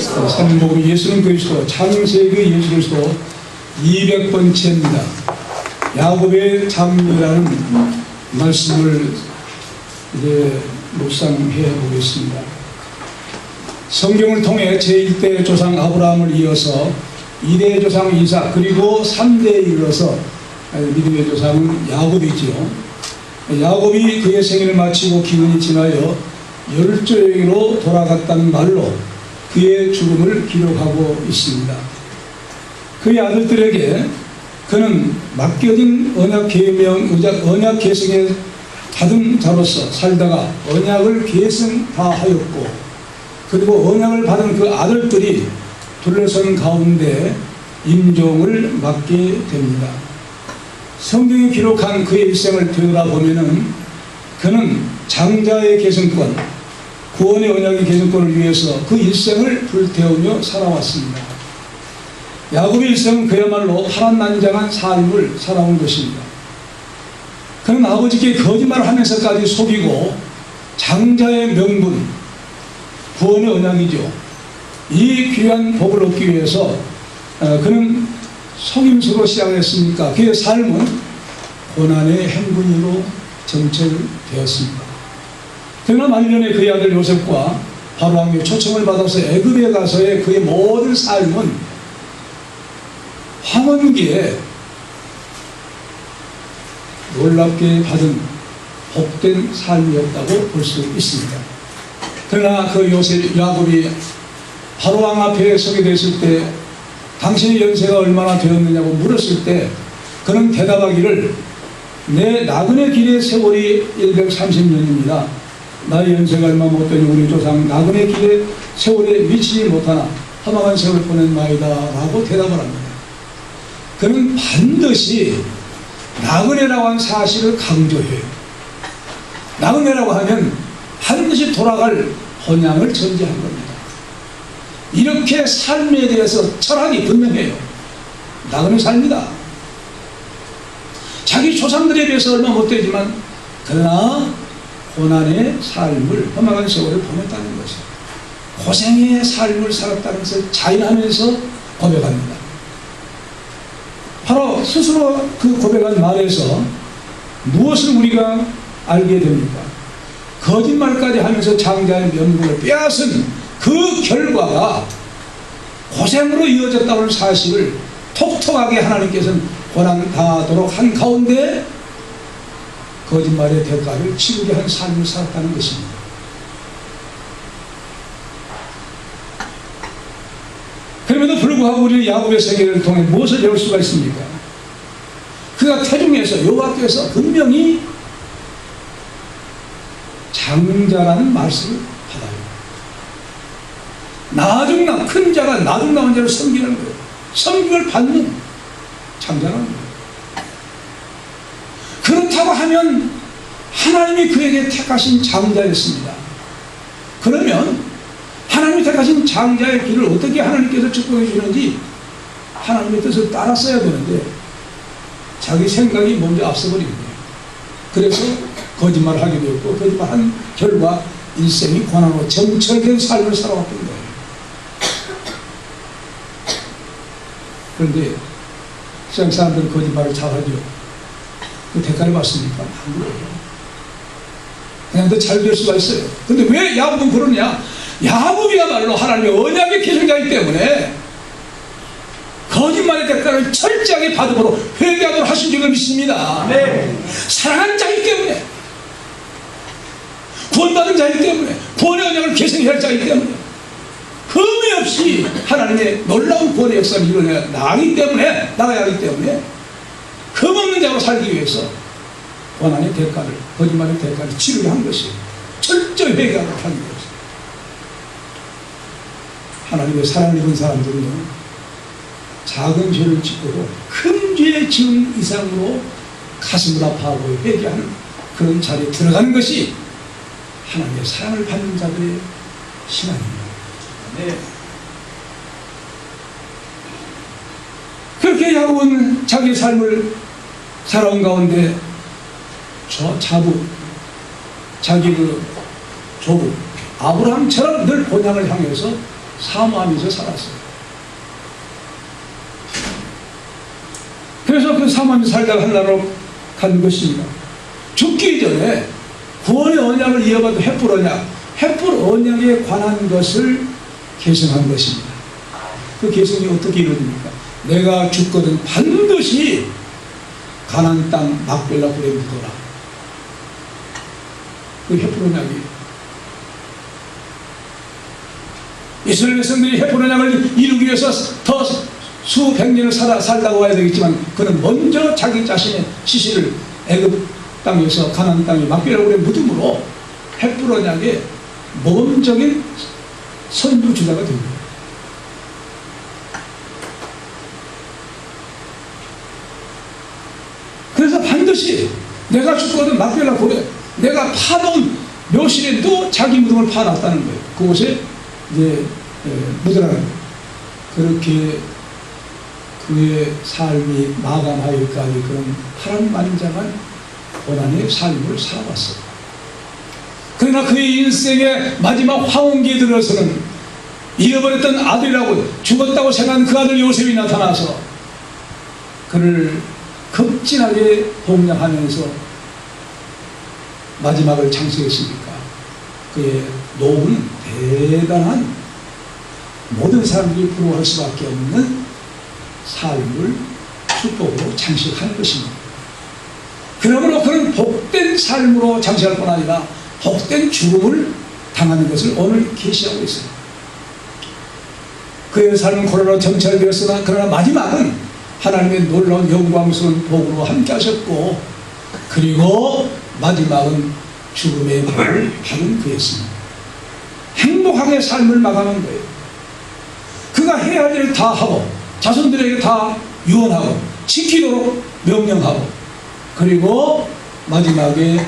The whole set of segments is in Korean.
산복음 예수는 그리스도, 창세기 예수 그리스도 200번째입니다. 야곱의 장례라는 말씀을 이제 묵상해 보겠습니다. 성경을 통해 제1대 조상 아브라함을 이어서 2대 조상 이삭, 그리고 3대에 이르러서 믿음의 조상은 야곱이지요. 야곱이 그의 생일을 마치고 기근이 지나여 열조에게로 돌아갔다는 말로 그의 죽음을 기록하고 있습니다. 그의 아들들에게 그는 맡겨진 언약 계승의 받은 자로서 살다가 언약을 계승하였고, 그리고 언약을 받은 그 아들들이 둘러선 가운데 임종을 맡게 됩니다. 성경이 기록한 그의 일생을 되돌아보면은 그는 장자의 계승권, 구원의 언약의 계승권을 위해서 그 일생을 불태우며 살아왔습니다. 야곱의 일생은 그야말로 파란만장한 삶을 살아온 것입니다. 그는 아버지께 거짓말을 하면서까지 속이고 장자의 명분, 구원의 언약이죠. 이 귀한 복을 얻기 위해서 그는 속임수로 시작했으니까 그의 삶은 고난의 행군으로 정체되었습니다. 그러나 말년에 그의 아들 요셉과 바로왕의 초청을 받아서 애굽에 가서의 그의 모든 삶은 황혼기에 놀랍게 받은 복된 삶이었다고 볼 수 있습니다. 그러나 그 야곱이 바로왕 앞에 서게 됐을 때 당신의 연세가 얼마나 되었느냐고 물었을 때 그는 대답하기를, 내 나그네 길의 세월이 130년입니다. 나의 연세가 얼마 못 되니 우리 조상 나그네 길의 세월에 미치지 못하나 험악한 세월을 보낸나이다 라고 대답을 합니다. 그는 반드시 나그네라고 한 사실을 강조해요. 나그네라고 하면 반드시 돌아갈 본향을 전제한 겁니다. 이렇게 삶에 대해서 철학이 분명해요. 나그네 삶이다. 자기 조상들에 비해서 얼마 못되지만 그러나 고난의 삶을, 험악한 세월을 보냈다는 것이에요. 고생의 삶을 살았다는 것을 자인하면서 고백합니다. 바로 스스로 그 고백한 말에서 무엇을 우리가 알게 됩니까? 거짓말까지 하면서 장자의 명분을 빼앗은 그 결과가 고생으로 이어졌다는 사실을 톡톡하게 하나님께서는 고난당하도록 한 가운데 거짓말의 대가를 치르게 한 삶을 살았다는 것입니다. 그럼에도 불구하고 우리는 야곱의 생애를 통해 무엇을 배울 수가 있습니까? 그가 태중에서 여호와께서 분명히 장자라는 말씀을 받아요. 나중남, 큰 자가 나중남은 자를 섬기는 거예요. 섬김을 받는 장자라는 거예요. 그렇다고 하면 하나님이 그에게 택하신 장자였습니다. 그러면 하나님이 택하신 장자의 길을 어떻게 하나님께서 축복해 주시는지 하나님의 뜻을 따랐어야 되는데 자기 생각이 먼저 앞서버린 거예요. 그래서 거짓말을 하게 되었고, 거짓말한 결과 일생이 고난으로 정철된 삶을 살아왔던 거예요. 그런데 세상 사람들은 거짓말을 잘하죠. 그 대가를 받습니까? 안 그래요. 그냥 더 잘 될 수가 있어요. 근데 왜 야곱은 그러냐? 야곱이야말로 하나님의 언약의 계승자이기 때문에 거짓말의 대가를 철저하게 받음으로 회개하도록 하신 줄을 믿습니다. 네. 사랑하는 자이기 때문에, 구원받은 자이기 때문에, 구원의 언약을 계승해야 할 자이기 때문에, 흠이 없이 하나님의 놀라운 구원의 역사를 나가기 때문에, 흠 없는 자로 살기 위해서 고난의 대가를, 거짓말의 대가를 치르게 한 것이에요. 철저히 회개하도록 하는 것이에요. 하나님의 사랑을 입은 사람들은요, 작은 죄를 짓고도 큰 죄 지은 이상으로 가슴을 아파하고 회개하는 그런 자리에 들어가는 것이 하나님의 사랑을 받는 자들의 신앙입니다. 네. 그렇게 야곱은 자기 삶을 살아온 가운데 자기 그 조부 아브라함처럼 늘 본향을 향해서 사모하면서 살았어요. 그래서 그 사모하면서 살다가 하늘나라로 간 것입니다. 죽기 전에 구원의 언약을 이어받은 횃불 언약, 횃불 언약에 관한 것을 계승한 것입니다. 그 계승이 어떻게 이루어집니까? 내가 죽거든 반드시 가나안 땅 막벨라 굴에 묻어라. 그 횃불 언약이 이스라엘 백성들이 횃불 언약을 이루기 위해서 더 수백 년을 살다가 와야 되겠지만 그는 먼저 자기 자신의 시신을 애굽 땅에서 가나안 땅에 막벨라 굴에 묻음으로 횃불 언약의 모범적인 선두주자가 됩니다. 그래서 반드시 내가 죽거든 막벨라 굴에 내가 파놓은 묘실에도 자기 무덤을 파놨다는 거예요. 그곳에 이제 묻으라는 거예요. 그렇게 그의 삶이 마감하기까지 그런 파란만장한 고난의 삶을 살아왔어요. 그러나 그의 인생의 마지막 황혼기에 들어서는 잃어버렸던 아들이라고 죽었다고 생각한 그 아들 요셉이 나타나서 그를 극진하게 공략하면서 마지막을 창시했으니까 그의 노후는 대단한 모든 사람들이 부러워할 수밖에 없는 삶을 축복으로 장식한 것입니다. 그러므로 그는 복된 삶으로 장식할 뿐 아니라 복된 죽음을 당하는 것을 오늘 계시하고 있습니다. 그의 삶은 고난으로 정찰되었으나 그러나 마지막은 하나님의 놀라운 영광스러운 복으로 함께 하셨고 그리고 마지막은 죽음의 밥을 받은 그였습니다. 행복하게 삶을 마감한 거예요. 그가 해야 할 일을 다 하고 자손들에게 다 유언하고 지키도록 명령하고 그리고 마지막에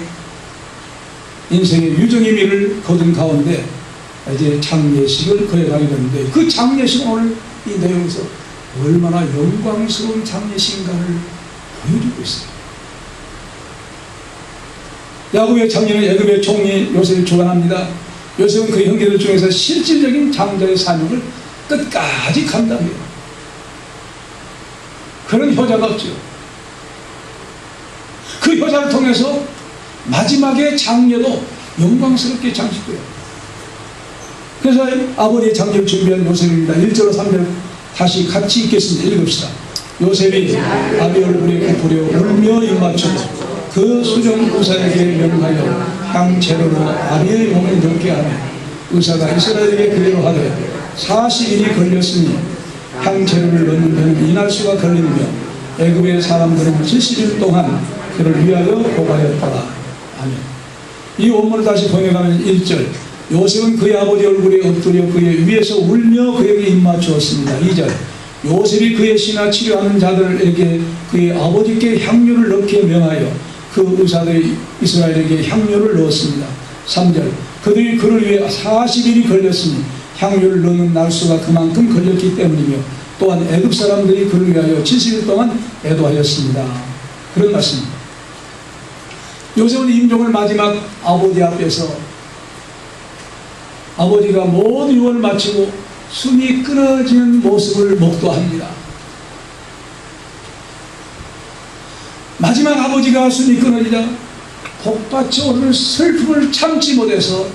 인생의 유정의 미를 거둔 가운데 이제 장례식을 거행하게 되는데 그 장례식은 오늘 이 내용에서 얼마나 영광스러운 장례식인가를 보여주고 있어요. 야곱의 장녀는 애굽의 총리 요셉을 주관합니다. 요셉은 그 형제들 중에서 실질적인 장자의 사명을 끝까지 감당해요. 그런 효자가 없죠. 그 효자를 통해서 마지막에 장례도 영광스럽게 장식돼요. 그래서 아버지의 장례를 준비한 요셉입니다. 1절로 3절 다시 같이 읽겠습니다. 읽읍시다. 요셉이 아비 얼굴에 굽으려 울며 입맞추고 그 수종 의사에게 명하여 향 재료로 아비의 몸을 넣게 하며 의사가 이스라엘에게 그대로 하되 40일이 걸렸으니 향 재료를 넣는 데는 이날수가 걸리며 애굽의 사람들은 70일 동안 그를 위하여 보고하였더라. 아멘. 이 원문을 다시 번역하면 1절 요셉은 그의 아버지 얼굴에 엎드려 그의 위에서 울며 그에게 입맞추었습니다. 2절 요셉이 그의 신하 치료하는 자들에게 그의 아버지께 향료를 넣게 명하여 그 의사들이 이스라엘에게 향료를 넣었습니다. 3절 그들이 그를 위해 40일이 걸렸으니 향료를 넣는 날수가 그만큼 걸렸기 때문이며 또한 애굽 사람들이 그를 위하여 70일 동안 애도하였습니다. 그런 말씀입니다. 요셉은 임종을 마지막 아버지 앞에서 아버지가 모든 유언을 마치고 숨이 끊어지는 모습을 목도합니다. 마지막 아버지가 숨이 끊어지자 복받쳐 오르는 슬픔을 참지 못해서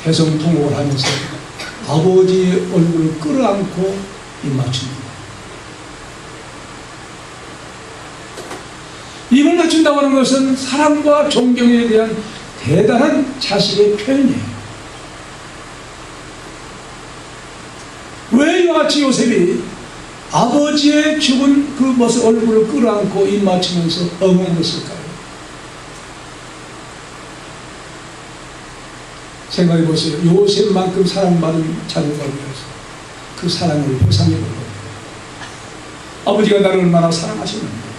대성통곡을 하면서 아버지의 얼굴을 끌어안고 입맞춥니다. 입을 맞춘다고 하는 것은 사랑과 존경에 대한 대단한 자식의 표현이에요. 왜 이와 같이 요셉이 아버지의 죽은 그 모습 얼굴을 끌어안고 입맞추면서 엉엉했을까요? 생각해 보세요. 요셉만큼 사랑받은 자녀가 없어서 그 사랑을 회상해 볼 겁니다. 아버지가 나를 얼마나 사랑하셨는데.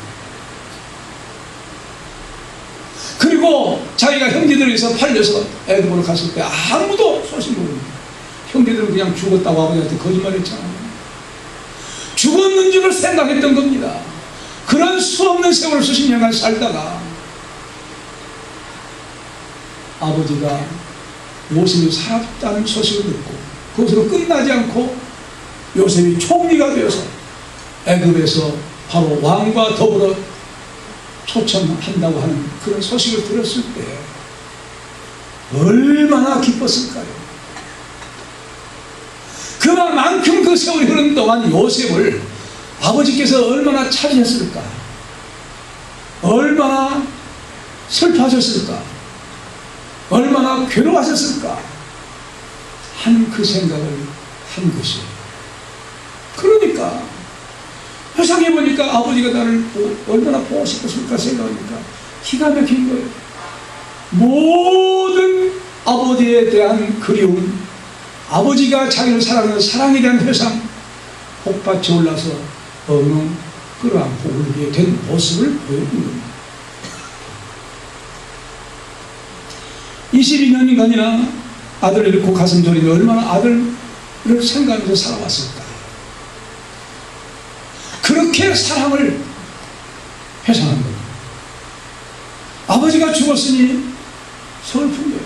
그리고 자기가 형제들에서 팔려서 애굽으로 갔을 때 아무도 소식 모릅니다. 형제들은 그냥 죽었다고 아버지한테 거짓말했잖아요. 죽었는 줄을 생각했던 겁니다. 그런 수없는 세월을 수십 년간 살다가 아버지가 요셉이 살았다는 소식을 듣고 그것으로 끝나지 않고 요셉이 총리가 되어서 애굽에서 바로 왕과 더불어 초청한다고 하는 그런 소식을 들었을 때 얼마나 기뻤을까요? 그만큼 그 세월이 흐른 동안 요셉을 아버지께서 얼마나 차리셨을까? 얼마나 슬퍼하셨을까? 얼마나 괴로워하셨을까? 하는 그 생각을 한 것이에요. 그러니까 회상해보니까 아버지가 나를 얼마나 보고 싶었을까 생각하니까 기가 막힌 거예요. 모든 아버지에 대한 그리움, 아버지가 자기를 사랑하는 사랑에 대한 회상, 복받쳐 올라서 어느 끌어안고 울게 된 모습을 보여주는 겁니다. 22년간이나 아들을 잃고 가슴 저리는 얼마나 아들을 생각하면서 살아왔을까. 그렇게 사랑을 회상한 겁니다. 아버지가 죽었으니 슬픈 거예요.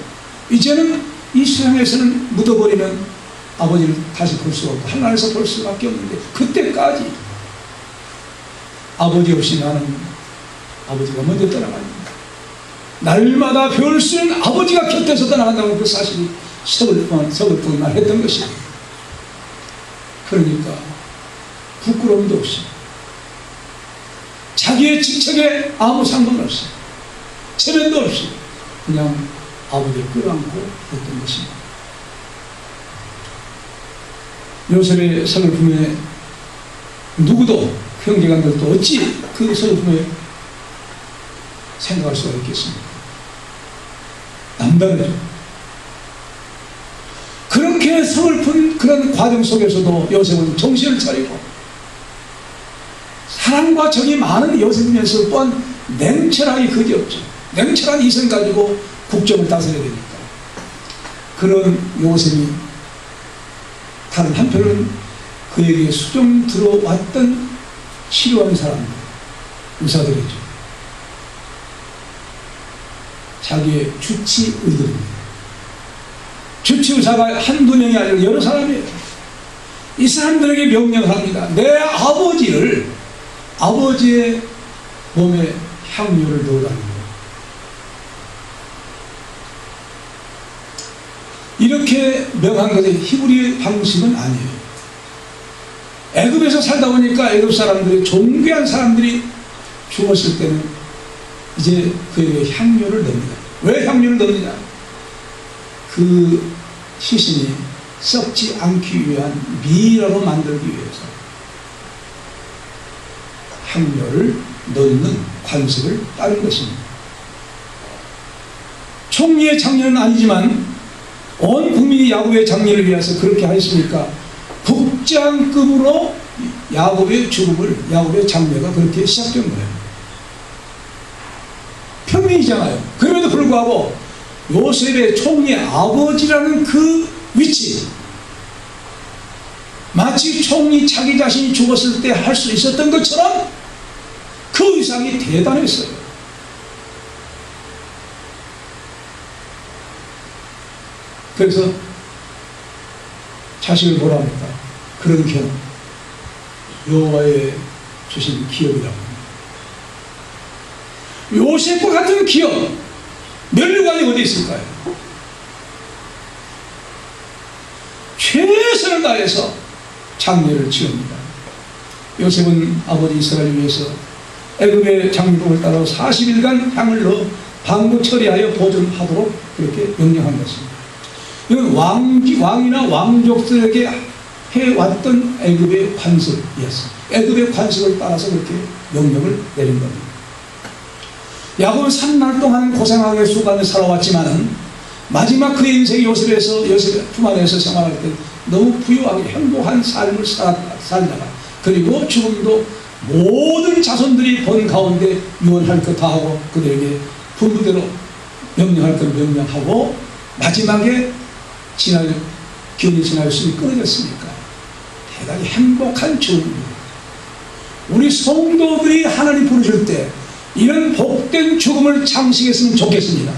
이제는 이 세상에서는 묻어버리면 아버지를 다시 볼 수가 없고 하늘에서 볼 수밖에 없는데 그때까지 아버지 없이 나는 아버지가 먼저 떠나갑니다. 날마다 별 수 있는 아버지가 곁에서 떠나간다고 그 사실이 서글프기만 했던 것이에요. 그러니까 부끄러움도 없이 자기의 직책에 아무 상관없이 체면도 없이 그냥 아버지를 끌어안고 했던 것입니다. 요셉의 서글픔에 누구도 형제간들도 어찌 그 서글픔에 생각할 수가 있겠습니까? 남다르죠. 그렇게 서글픈 그런 과정 속에서도 요셉은 정신을 차리고 사랑과 정이 많은 요셉이면서 또한 냉철하기 그지없죠. 냉철한 이성 가지고 국정을 다스려야 되니까. 그런 요셉이 다른 한편은 그에게 수종 들어왔던 치료한 사람들, 의사들이죠. 자기의 주치 의들입니다. 주치 의사가 한두 명이 아니라 여러 사람이에요. 이 사람들에게 명령을 합니다. 내 아버지의 몸에 향료를 넣으라는 거예요. 이렇게 명한 것이 히브리의 방식은 아니에요. 애굽에서 살다 보니까 애굽 사람들이 존귀한 사람들이 죽었을 때는 이제 그에게 향료를 넣습니다. 왜 향료를 넣느냐? 그 시신이 썩지 않기 위한 미라로 만들기 위해서 향료를 넣는 관습을 따른 것입니다. 총리의 장례는 아니지만 온 국민이 야곱의 장례를 위해서 그렇게 하였으니까 국장급으로 야곱의 죽음을, 야곱의 장례가 그렇게 시작된 거예요. 평민이잖아요. 그럼에도 불구하고 요셉의 총리의 아버지라는 그 위치, 마치 총리 자기 자신이 죽었을 때 할 수 있었던 것처럼 그 의상이 대단했어요. 그래서 자식을 뭐라 합니까? 그런 견, 여호와의 주신 기업이라고 합니다. 요셉과 같은 기업, 면류관이 어디 있을까요? 최선을 다해서 장례를 치릅니다. 요셉은 아버지 이스라엘을 위해서 애굽의 장로를 따라 40일간 향을 넣어 방부 처리하여 보존하도록 그렇게 명령한 것입니다. 이건 왕이나 왕족들에게 해왔던 애굽의 관습이었습니다. 애굽의 관습을 따라서 그렇게 명령을 내린 겁니다. 야곱은 3날 동안 고생하게 수간을 살아왔지만은 마지막 그의 인생 요셉의 품 안에서 생활할 때 너무 부유하게 행복한 삶을 살다가 그리고 죽음도 모든 자손들이 본 가운데 유언할 것 다 하고 그들에게 분부대로 명령할 것 명령하고 마지막에 기운이 지나였으니 끊어졌으니까 대단히 행복한 죽음입니다. 우리 성도들이 하나님 부르실 때 이런 복된 죽음을 창식했으면 좋겠습니다.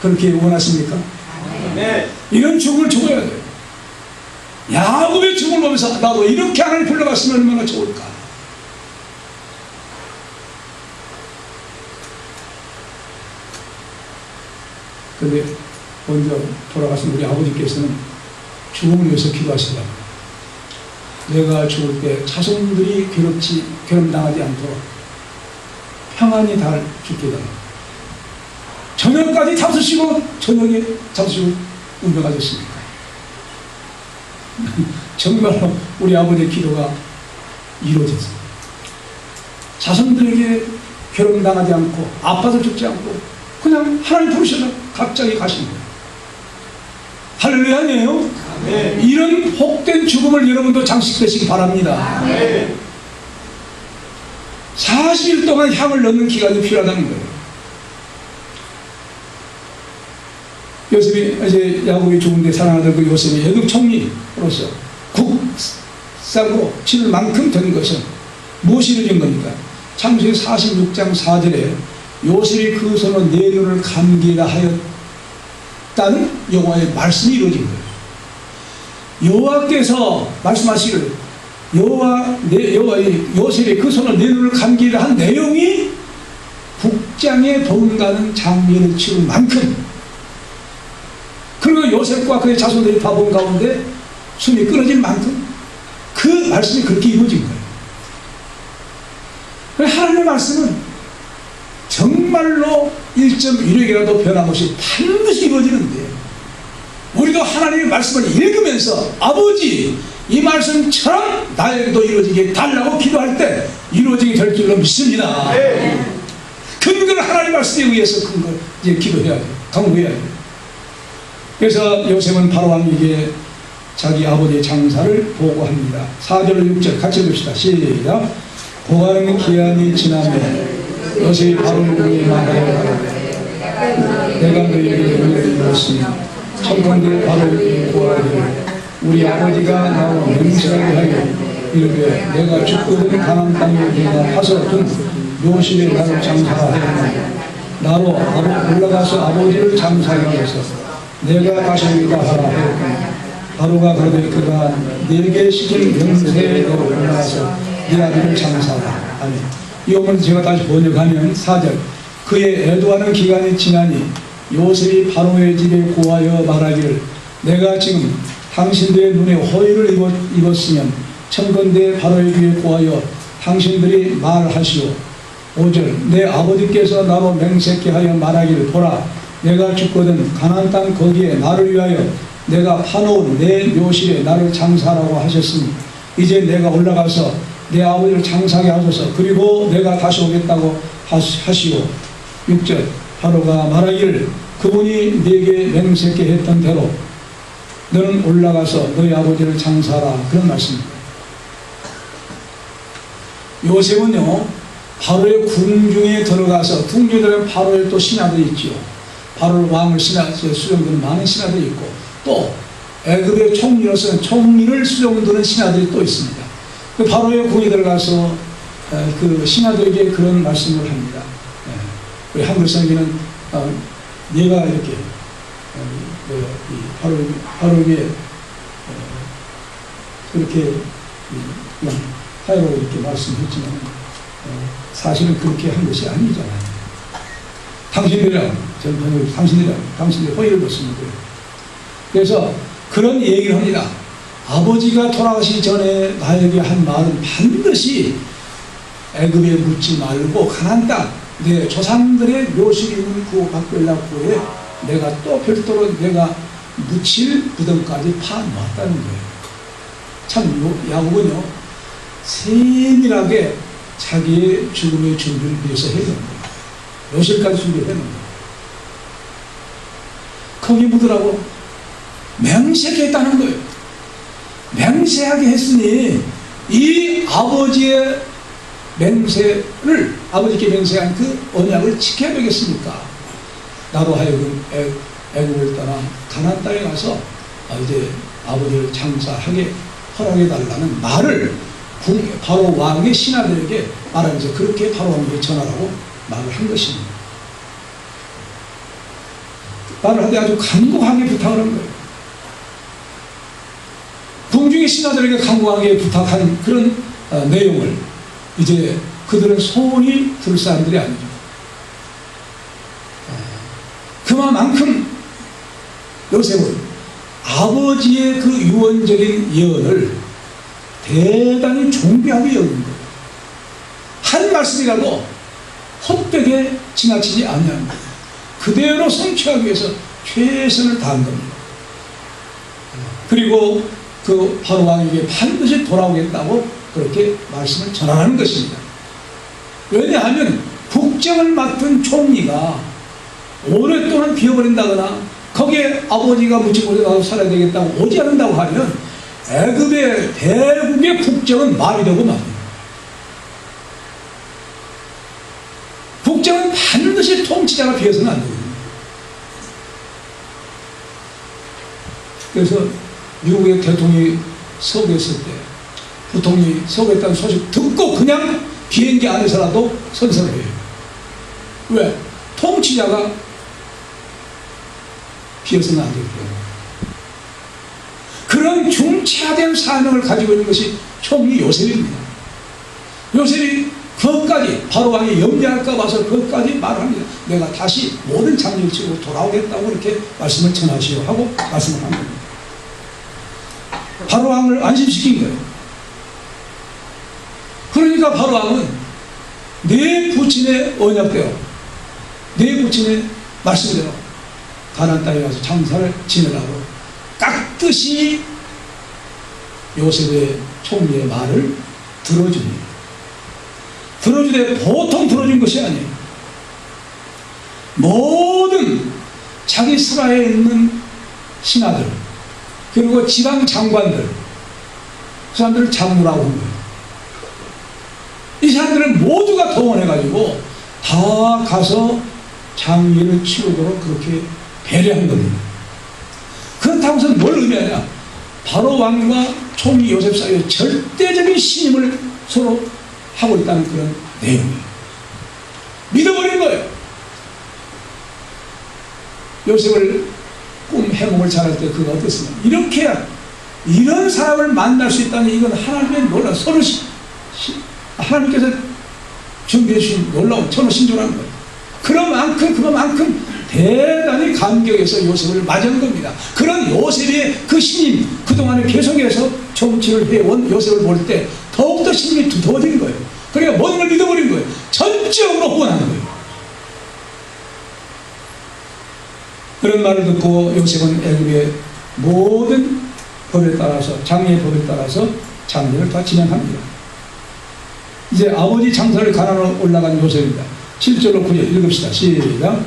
그렇게 원하십니까? 이런 죽음을 죽어야 돼요. 야곱의 죽음을 보면서 나도 이렇게 하나님 불러갔으면 얼마나 좋을까. 그런데 먼저 돌아가신 우리 아버지께서는 죽음을 위해서 기도하시더라고요. 내가 죽을 때 자손들이 괴롭당하지 않도록 평안히 잘 죽게 해달라. 저녁까지 잡수시고 저녁에 잡수시고 운명하셨습니다. 정말로 우리 아버지의 기도가 이루어졌어요. 자손들에게 괴롭당하지 않고 아파서 죽지 않고 그냥 하나님 부르셔서 갑자기 가신 거예요. 할렐루야 아니에요? 네. 이런 복된 죽음을 여러분도 장식되시기 바랍니다. 네. 40일 동안 향을 넣는 기간이 필요하다는 거예요. 요셉이 이제 야곱이 죽은데 사랑하던 그 요셉이 애굽 총리로서 국사로 치를 만큼 된 것은 무엇이 이루어진 겁니까? 창세기 46장 4절에 요셉이 그 손으로 내 눈을 감기라 하였다는 여호와의 말씀이 이루어진 거예요. 여호와께서 말씀하시기를 요셉이 그 손으로 내 눈을 감기라 한 내용이 국장에 도움가는 장미를 치를 만큼, 그리고 요셉과 그의 자손들이 바본 가운데 숨이 끊어질 만큼 그 말씀이 그렇게 이루어진 거예요. 하나님의 말씀은 정말로 1.1획이라도 변함없이 반드시 이루어지는데, 우리도 하나님의 말씀을 읽으면서 아버지 이 말씀처럼 나에게도 이루어지게 달라고 기도할 때 이루어지게 될 줄로 믿습니다. 네. 근거는 하나님의 말씀에 의해서 이제 기도해야 돼요. 강구해야 돼요. 그래서 요셉은 바로왕에게 자기 아버지의 장사를 보고합니다. 4절 6절 같이 읽읍시다. 시작. 고가는 기한이 지나면 요셉이 바로왕에게 말하여 내가 너희에게 은혜를 이루었으니 청컨대 바로에게 구하기를 우리 아버지가 나와 맹세하게 하여 이르되 내가 죽거든 가나안 땅에 내가 파서 둔 요셉의 나를 장사하였느니 나로 올라가서 아버지를 장사하게 하여서 내가 다시 오리라 하라 하였더니 바로가 그러되 그가 내게 시킨 명세대로 올라가서 네 아들을 장사하라. 아멘. 이 어머니 제가 다시 번역하면 4절 그의 애도하는 기간이 지나니 요셉이 바로의 집에 고하여 말하기를 내가 지금 당신들의 눈에 허위를 입었으면 청건대 바로의 귀에 고하여 당신들이 말하시오. 5절 내 아버지께서 나로 맹세케 하여 말하기를 보라 내가 죽거든 가나안 땅 거기에 나를 위하여 내가 파놓은 내 묘실에 나를 장사하라고 하셨으니 이제 내가 올라가서 내 아버지를 장사하게 하소서. 그리고 내가 다시 오겠다고 하시오. 6절 바로가 말하기를 그분이 네게 맹세케 했던 대로 너는 올라가서 너희 아버지를 장사하라. 그런 말씀입니다. 요셉은요 바로의 궁중에 들어가서 궁중에 들어가면 바로의 또 신하들이 있지요. 바로 왕을 수종드는 많은 신하들이 있고 또 애굽의 총리로서는 총리를 수종드는 신하들이 또 있습니다. 그 바로의 궁에 들어가서 그 신하들에게 그런 말씀을 합니다. 우리 한글 성경에는 내가 이렇게 바로에게 그렇게 하여로 이렇게 말씀했지만 사실은 그렇게 한 것이 아니잖아요. 당신들이 허위를 벗습니다. 그래서 그런 얘기를 합니다. 아버지가 돌아가시기 전에 나에게 한 말은 반드시 애굽에 묻지 말고 가나안 땅 내 조상들의 묘실이 있는 그 박벨라코에 내가 또 별도로 내가 묻힐 무덤까지 파놓았다는 거예요. 참 야곱은요 세밀하게 자기의 죽음의 준비를 위해서 해놓은 거예요. 묘실까지 준비해놓은 거예요. 거기 묻으라고 맹세하게 했다는 거예요. 맹세하게 했으니 이 아버지의 맹세를 아버지께 맹세한 그 언약을 지켜야 되겠습니까? 나로 하여금 애굽을 떠나 가나안 땅에 가서 이제 아버지를 장사하게 허락해 달라는 말을 바로 왕의 신하들에게 말하면서 그렇게 바로 왕에게 전하라고 말을 한 것입니다. 말을 하되 아주 간곡하게 부탁을 한 거예요. 궁중의 신하들에게 간곡하게 부탁한 그런 내용을 이제 그들은 소원이 들 사람들이 아니죠. 그만큼 요셉은 아버지의 그 유언적인 예언을 대단히 존귀하게 여긴 거예요. 한 말씀이라도 헛되게 지나치지 않냐는 거예요. 그대로 성취하기 위해서 최선을 다한 겁니다. 그리고 그 바로 왕에게 반드시 돌아오겠다고 그렇게 말씀을 전하는 것입니다. 왜냐하면 국정을 맡은 총리가 오랫동안 비어버린다거나 거기에 아버지가 묻히고 나서 살아야 되겠다고 오지 않는다고 하면 애굽의 대국의 국정은 말이 되고 말이에요. 국정은 반드시 통치자가 비어서는 안 되거든요. 그래서 미국의 대통령이 서거했을 때 부통령이 서거했다는 소식 듣고 그냥 비행기 안에서라도 선서를 해요. 왜? 통치자가 비어서는 안 되기 때문에. 그런 중차된 사명을 가지고 있는 것이 총리 요셉입니다. 요셉이 그것까지 바로 왕이 염려할까 봐서 그것까지 말합니다. 내가 다시 모든 장례를 치고 돌아오겠다고 이렇게 말씀을 전하시오 하고 말씀을 한 겁니다. 바로 왕을 안심시킨 거예요. 그러니까 바로 왕은 내 부친의 언약대로 내 부친의 말씀대로 가나안 땅에 가서 장사를 지내라고 깍듯이 요셉의 총리의 말을 들어줍니다. 들어주되 보통 들어준 것이 아니에요. 모든 자기 스라에 있는 신하들 그리고 지방 장관들 그 사람들을 장로라고 한 거예요. 이 사람들을 모두가 동원해가지고 다 가서 장례를 치르도록 그렇게 배려한 겁니다. 그렇다고 해서 뭘 의미하냐? 바로 왕과 총리 요셉 사이에 절대적인 신임을 서로 하고 있다는 그런 내용이에요. 믿어버린 거예요. 요셉을 꿈 해몽을 잘할 때 그거 어땠습니까? 이렇게 이런 사람을 만날 수 있다니 이건 하나님의 놀라운 서로 하나님께서 준비해 주신 놀라운 천하신조라는 거예요. 그만큼 대단히 감격해서 요셉을 맞은 겁니다. 그런 요셉의 그 신임, 그동안에 계속해서 정치를 해온 요셉을 볼 때 더욱더 신임이 두터워진 거예요. 그러니까 모든 걸 믿어버린 거예요. 전적으로 후원하는 거예요. 그런 말을 듣고 요셉은 애굽의 모든 법에 따라서 장례의 법에 따라서 장례를 다 진행합니다. 이제 아버지 장사를 가나안으로 올라간 요셉입니다. 7절로 9절 읽읍시다. 시작.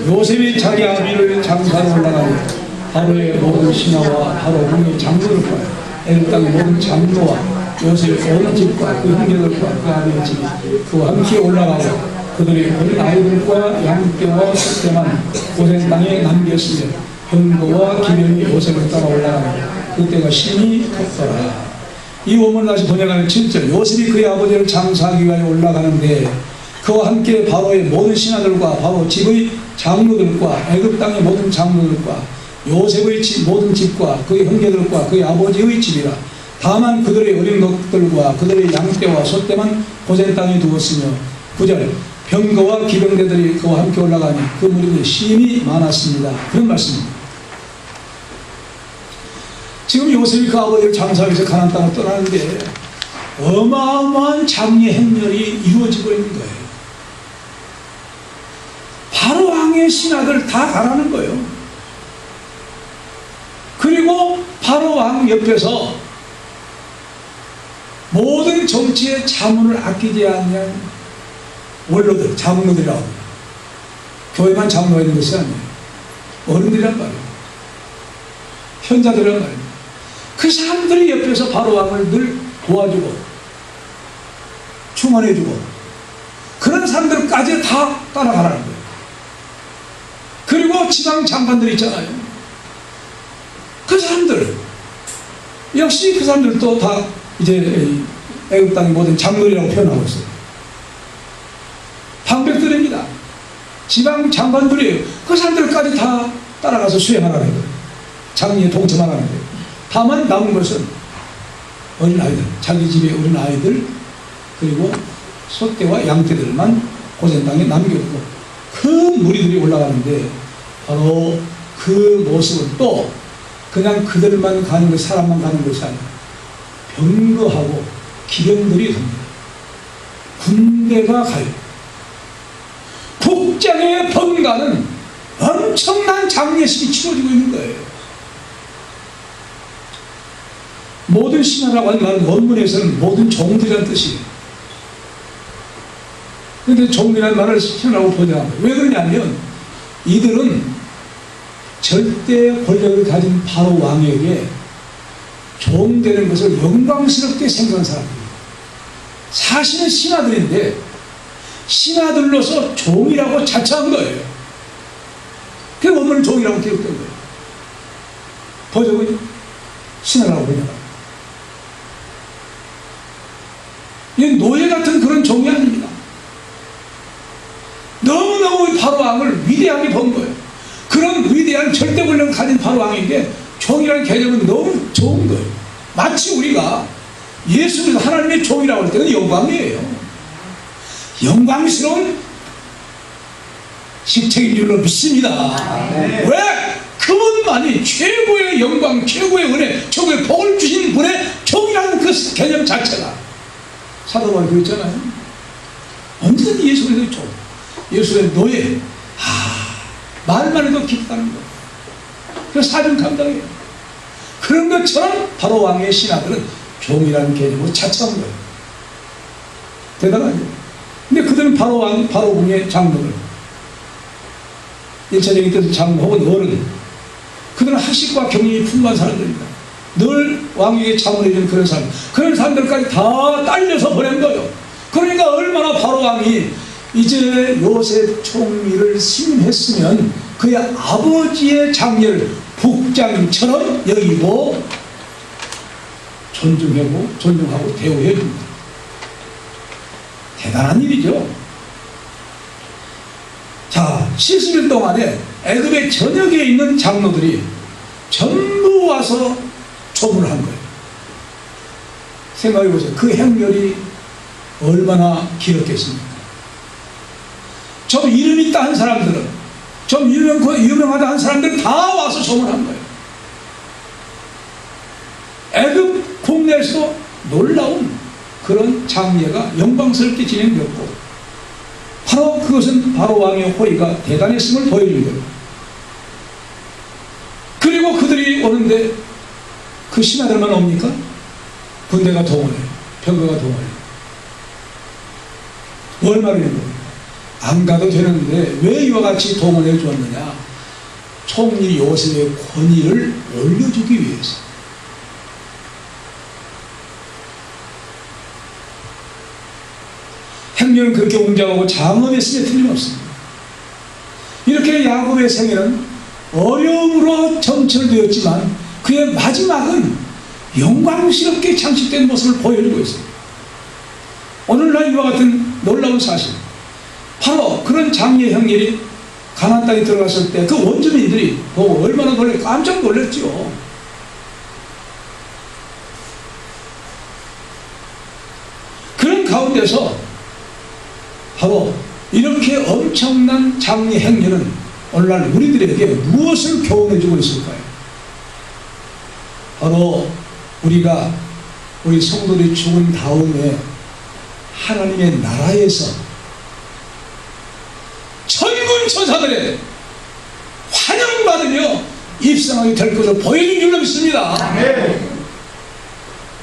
요셉이 자기 아비를 장사로 올라가니 바로의 모든 신하와 바로 왕의 장로들과 애굽 땅의 모든 장로와 요셉의 온 집과 그 형제들과 그 아비의 집이 그와 함께 올라가고 그들의 어린 아이들과 양떼와 숫대만 고센 땅에 남겼으며 병거와 기병이 요셉을 따라 올라가니 그때가 심히 컸더라. 이 원문을 다시 번역하면 7절 요셉이 그의 아버지를 장사하기 위하여 올라가는데 그와 함께 바로의 모든 신하들과 바로 집의 장로들과 애굽 땅의 모든 장로들과 요셉의 모든 집과 그의 형제들과 그의 아버지의 집이라. 다만 그들의 어린 것들과 그들의 양떼와 소떼만 고센 땅에 두었으며 9절 병거와 기병대들이 그와 함께 올라가니 그 무리들이 심히 많았습니다. 그런 말씀입니다. 지금 요셉이 그 아버지를 장사하기 위해서 가나안 땅을 떠나는데 어마어마한 장례 행렬이 이루어지고 있는 거예요. 바로 왕의 신하들 다 가라는 거예요. 그리고 바로 왕 옆에서 모든 정치의 자문을 아끼지 않는 원로들, 장로들이라고 합니다. 교회만 장로가 있는 것이 아니에요. 어른들이란 말이에요. 현자들이란 말이에요. 그 사람들이 옆에서 바로 왕을 늘 도와주고 충원해주고 그런 사람들까지 다 따라가라는 거예요. 그리고 지방 장관들 있잖아요. 그 사람들 역시 그 사람들도 다 이제 애굽 땅의 모든 장로이라고 표현하고 있어요. 방백들입니다. 지방 장관들이에요. 그 사람들까지 다 따라가서 수행하라는 거예요. 장례에 동참하라는 거예요. 다만 남은 것은 어린아이들, 자기 집의 어린아이들, 그리고 소떼와 양떼들만 고센 땅에 남겨두고 그 무리들이 올라가는데, 바로 그 모습은 또 그냥 그들만 가는 것, 사람만 가는 것이 아니라 병거하고 기병들이 갑니다. 군대가 가요. 국장의 번가는 엄청난 장례식이 치러지고 있는 거예요. 모든 신하라고 하는 말은 원문에서는 모든 종들이라는 뜻이에요. 그런데 종이라는 말을 신하라고 번역한 거예요. 왜 그러냐면 이들은 절대 권력을 가진 바로 왕에게 종되는 것을 영광스럽게 생각한 사람들이에요. 사실은 신하들인데 신하들로서 종이라고 자처한 거예요. 그 원문은 종이라고 기록된 거예요. 번역은 신하라고 번역합니다. 이 노예 같은 그런 종이 아닙니다. 너무너무 바로왕을 위대하게 본 거예요. 그런 위대한 절대 권력을 가진 바로왕에게 종이라는 개념은 너무 좋은 거예요. 마치 우리가 예수를 하나님의 종이라고 할 때는 영광이에요. 영광스러운 식책인 줄로 믿습니다. 왜? 그분만이 최고의 영광, 최고의 은혜, 최고의 복을 주신 분의 종이라는 그 개념 자체가, 사도 바울이 그랬잖아요. 언제든지 예수 그리스도의 종, 예수의 노예, 말만 해도 기쁘다는 거예요. 그래서 사정 감당해요. 그런 것처럼 바로 왕의 신하들은 종이라는 개념으로 자처한 거예요. 대단하죠. 근데 그들은 바로 왕, 바로 궁의 장로들, 1차적인 뜻은 장로 혹은 어른, 그들은 학식과 경륜이 풍부한 사람들입니다. 늘 왕에게 자문해주는 그런 사람, 그런 사람들까지 다 딸려서 보낸 거예요. 그러니까 얼마나 바로 왕이 이제 요셉 총리를 신임했으면 그의 아버지의 장례를 국장처럼 여기고 존중하고 대우해 줍니다. 대단한 일이죠. 자, 70일 동안에 애굽의 전역에 있는 장로들이 전부 와서 조문을 한 거예요. 생각해 보세요. 그 행렬이 얼마나 길었겠습니까? 좀 이름 있다 한 사람들은, 좀 유명하다 한 사람들은 다 와서 조문한 거예요. 애굽 국내에서도 놀라운 그런 장례가 영광스럽게 진행되었고, 바로 그것은 바로 왕의 호의가 대단했음을 보여준 거예요. 그리고 그들이 오는데 그 신하들만 옵니까? 군대가 동원해요. 병거가 동원해요. 뭘 말하는 거예요? 안 가도 되는데 왜 이와 같이 동원해 주었느냐? 총리 요셉의 권위를 올려주기 위해서. 행렬은 그렇게 웅장하고 장엄했음에 틀림없습니다. 이렇게 야곱의 생애는 어려움으로 점철되었지만 그의 마지막은 영광스럽게 장식된 모습을 보여주고 있습니다. 오늘날 이와 같은 놀라운 사실, 바로 그런 장례 행렬이 가나안 땅에 들어갔을 때 그 원주민들이 보고 얼마나 깜짝 놀랐죠. 그런 가운데서 바로 이렇게 엄청난 장례 행렬은 오늘날 우리들에게 무엇을 교훈해주고 있을까요? 바로 우리 성도들이 죽은 다음에 하나님의 나라에서 천군 천사들의 환영받으며 입성하게 될 것을 보여준 줄로 믿습니다.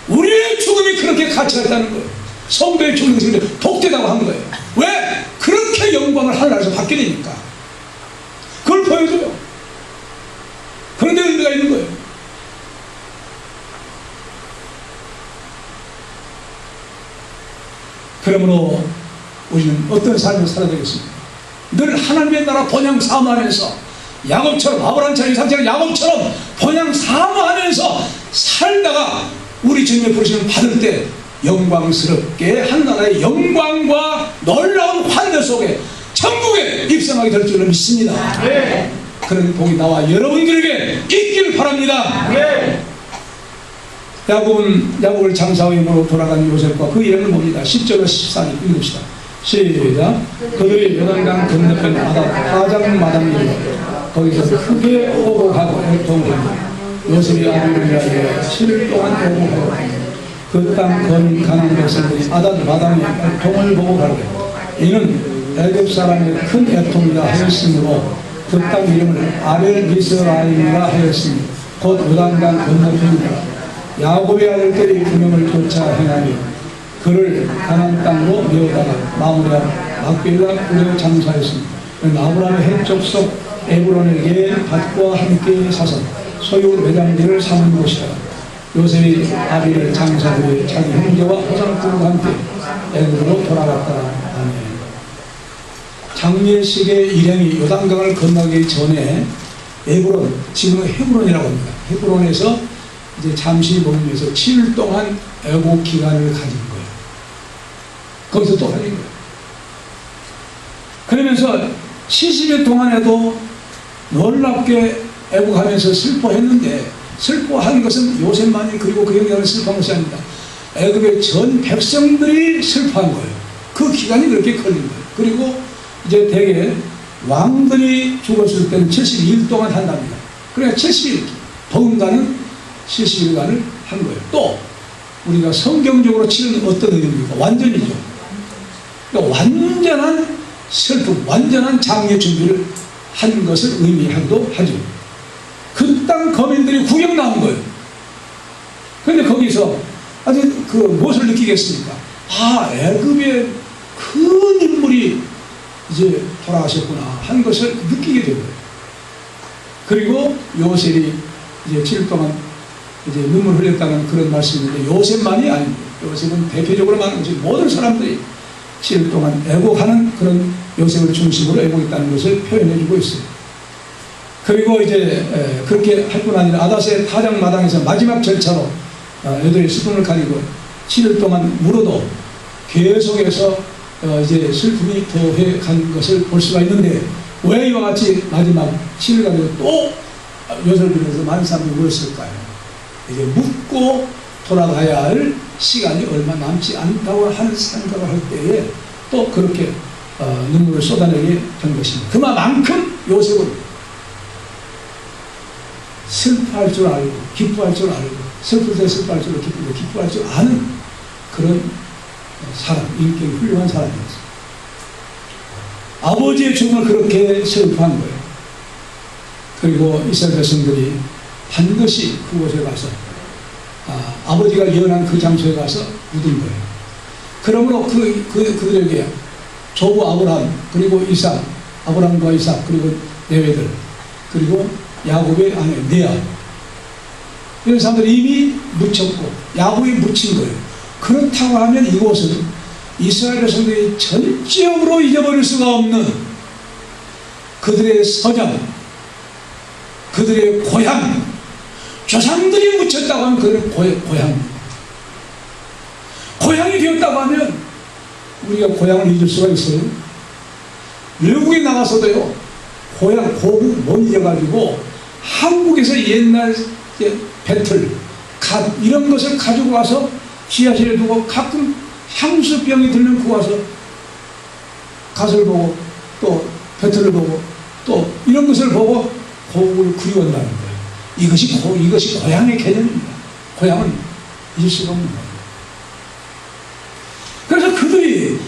우리의 죽음이 그렇게 가치가 있다는 거예요. 성도의 죽음이 복되다고 한 거예요. 왜? 그렇게 영광을 하늘나라에서 받게 되니까. 그걸 보여줘요. 그런데 의미가 있는 거예요. 그러므로 우리는 어떤 삶을 살아야 되겠습니까? 늘 하나님의 나라 번영 사모하면서, 야곱처럼, 아브라함처럼, 이삭처럼 야곱처럼 번영 사모하면서 살다가 우리 주님의 부르심을 받을 때 영광스럽게 한나라의 영광과 놀라운 환대 속에 천국에 입성하게 될 줄을 믿습니다. 그런 복이 나와 여러분들에게 있길 바랍니다. 야곱을 장사임으로 돌아간 요셉과 그 예언을 봅니다. 10절과 14절 읽읍시다. 시작. 그들이 요단강 건너편 하장 마당이로 거기서 크게 호곡하고 애통하고 요셉이 아비를 위하여 7일 동안 호곡하고 그 땅 건 가난 백성들이 아단 마당의 애통을 보고 가로되 이는 애굽 사람의 큰 애통이라 하였으므로 그 땅 이름을 아벨 미스라임이라 하였으니 곧 요단강 건너편이라. 야곱의 아들들이 그명을 쫓아 행하며 그를 가나안 땅으로 메어다가 마므리아 막벨라 굴에 장사했습니다. 아브라함의 헷족속 에브론에게 밭과 함께 사서 소유 매장지를 삼은 곳이라. 요셉이 아비를 장사 후에 자기 형제와 호상꾼과 함께 애굽으로 돌아갔다. 아멘. 장례식의 일행이 요단강을 건너기 전에 에브론, 지금은 헤브론이라고 합니다. 헤브론에서 이제 잠시 머물면서 7일 동안 애국 기간을 가진 거예요. 거기서 또 가진 거예요. 그러면서 70일 동안에도 놀랍게 애국하면서 슬퍼했는데, 슬퍼한 것은 요셉만이 그리고 그 형제를 슬퍼한 것이 아닙니다. 애국의 전 백성들이 슬퍼한 거예요. 그 기간이 그렇게 걸린 거예요. 그리고 이제 대개 왕들이 죽었을 때는 72일 동안 한답니다. 그러니까 70일, 버금가는 70일간을 한 거예요. 또 우리가 성경적으로 치는 어떤 의미입니까? 완전이죠. 그러니까 완전한 슬픔, 완전한 장례 준비를 한 것을 의미하기도 하죠. 그 땅 거민들이 구경 나온 거예요. 그런데 거기서 아주 무엇을 느끼겠습니까? 아, 애굽의 큰 인물이 이제 돌아가셨구나 한 것을 느끼게 된 거예요. 그리고 요셉이 이제 7일 동안 이제 눈물 흘렸다는 그런 말씀인데, 요셉만이 아닙니다. 요셉은 대표적으로 말하는 것이 모든 사람들이 7일 동안 애곡하는 그런 요셉을 중심으로 애곡했다는 것을 표현해주고 있어요. 그리고 이제 그렇게 할 뿐 아니라 아다스의 타작 마당에서 마지막 절차로 애들의 슬픔을 가리고 7일 동안 물어도 계속해서 이제 슬픔이 더해 간 것을 볼 수가 있는데, 왜 이와 같이 마지막 7일 가지고 또 요셉을 빌어서 많은 사람들이 모였을까요? 이제 묻고 돌아가야 할 시간이 얼마 남지 않다고 하는 생각을 할 때에 또 그렇게 눈물을 쏟아내게 된 것입니다. 그만큼 요셉은 슬퍼할 줄 알고 기뻐할 줄 알고, 슬플 때 슬퍼할 줄 기쁘고 기뻐할 줄 아는 그런 사람, 인격이 훌륭한 사람이었어요. 아버지의 죽음을 그렇게 슬퍼한 거예요. 그리고 이스라엘 백성들이 반드시 그곳에 가서 아버지가 예언한 그 장소에 가서 묻은 거예요. 그러므로 그들에게 조부 아브라함, 그리고 이삭, 아브라함과 이삭, 그리고 내외들, 그리고 야곱의 아내 레아, 이런 사람들이 이미 묻혔고 야곱이 묻힌 거예요. 그렇다고 하면 이곳은 이스라엘 백성들이 전적으로 잊어버릴 수가 없는 그들의 선양, 그들의 고향, 조상들이 묻혔다고 하면 그들의 고향입니다. 고향이 되었다고 하면 우리가 고향을 잊을 수가 있어요? 외국에 나가서도요, 고향, 고국 못 잊어가지고 한국에서 옛날 배틀, 갓 이런 것을 가지고 와서 지하실에 두고 가끔 향수병이 들면 그 와서 갓을 보고 또 배틀을 보고 또 이런 것을 보고 고국을 그리워한다는 거예요. 이것이 고향의 개념입니다. 고향은 잊을 수가 없는 거예요. 그래서 그들이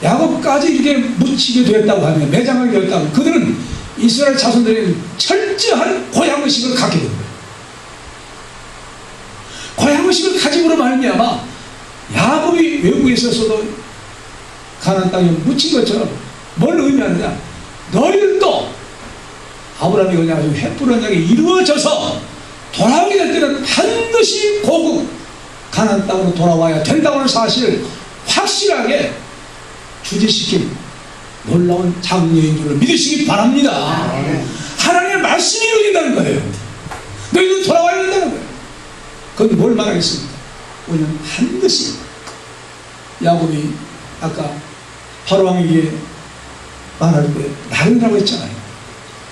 야곱까지 이렇게 묻히게 되었다고 하면, 매장하게 되었다고 하면, 그들은 이스라엘 자손들이 철저한 고향의식을 갖게 된 거예요. 고향의식을 가짐으로 말미암아 야곱이 외국에 있어서도 가나안 땅에 묻힌 것처럼 뭘 의미하느냐, 너희들도 아브라함이 그냥 아주 횃불 언약이 이루어져서 돌아오게 될 때는 반드시 고국 가나안 땅으로 돌아와야 된다고 하는 사실을 확실하게 주지시킨 놀라운 장례인 줄을 믿으시기 바랍니다. 하나님의 말씀이 이루어진다는 거예요. 너희들 돌아와야 된다는 거예요. 그건 뭘 말하겠습니까? 우리는 반드시 야곱이 아까 바로왕에게 말할 때 나른이라고 했잖아요.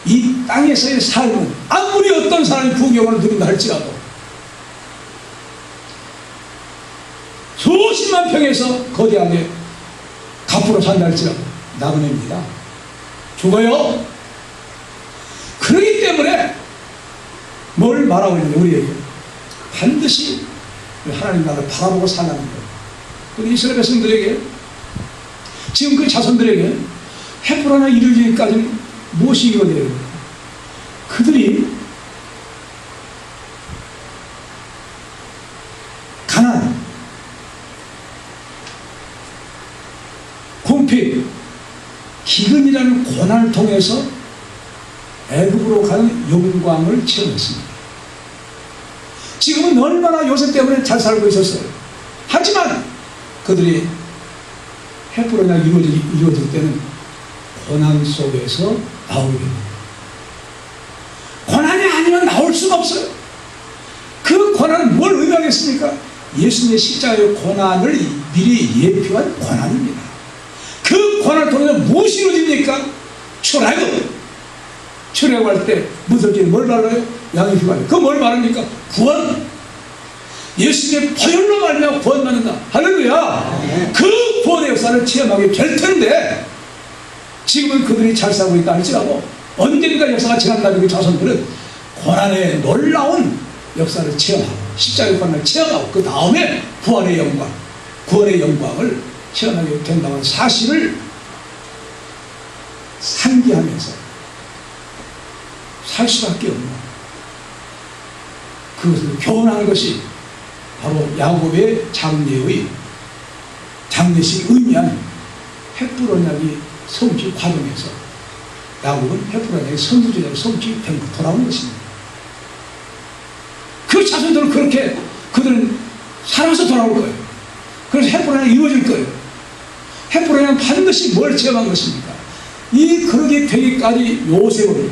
이 땅에서의 삶은 아무리 어떤 사람이 부경을 누린다 할지라도 수십만 평에서 거대하게 갑부로 산다 할지라도 나그네입니다. 죽어요. 그렇기 때문에 뭘 말하고 있는데 우리에게 반드시 하나님 나라를 바라보고 살라는 거예요. 우리 이스라엘 백성들에게 지금 그 자손들에게 헤브론에 이르기까지는 무엇이 이루어져야 됩니까? 그들이 가난, 궁핍, 기근이라는 고난을 통해서 애굽으로 가는 영광을 체험했습니다. 지금은 얼마나 요셉 때문에 잘 살고 있었어요. 하지만 그들이 헤브론이 이루어질 때는 고난 속에서 나오게 됩니다. 고난이 아니면 나올 수가 없어요. 그 고난은 뭘 의미하겠습니까? 예수님의 십자가의 고난을 미리 예표한 고난입니다. 그 고난을 통해서 무엇이 이루어집니까? 출애굽. 출애굽할 때 묻어진 뭘 말해요? 양의 피가. 그 뭘 말합니까? 구원. 예수님의 보혈로 말미암아 구원받는다. 할렐루야. 그 구원의 역사를 체험하게 될 텐데 지금은 그들이 잘 살고 있다 할지라도 언젠가 역사가 지난다면 그 자손들은 고난의 놀라운 역사를 체험하고 십자가의 고난을 체험하고 그 다음에 구원의 영광, 구원의 영광을 체험하게 된다는 사실을 상기하면서 살 수밖에 없는 그것을 교훈하는 것이 바로 야곱의 장례식이 의미한 헤브론 이야기 성취 과정에서 야곱은 헤브론 이야기 선두주자로 성취된 돌아온 것입니다. 그 자손들은 그렇게 그들은 살아서 돌아올 거예요. 그래서 헤브론이 이루어질 거예요. 헤브론은 반드시 뭘 체험한 것입니까? 이 그렇게 되기까지 요셉은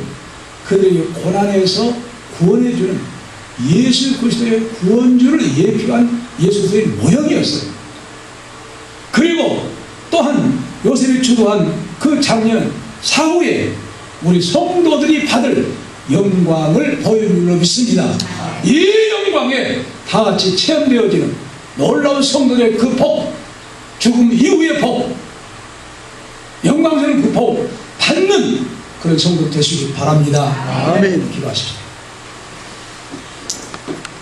그들에게 고난에서 구원해주는 예수 그리스도의 구원주를 예표한 예수 그리스도의 모형이었어요. 그리고 또한 요셉이 주도한 그 장면 사후에 우리 성도들이 받을 영광을 보여줄 줄 믿습니다. 이 영광에 다 같이 체험되어지는 놀라운 성도들의 그 복, 죽음 이후의 복, 영광스러운 그 복 받는 그런 성도 되시기 바랍니다. 아멘. 기도하십시오.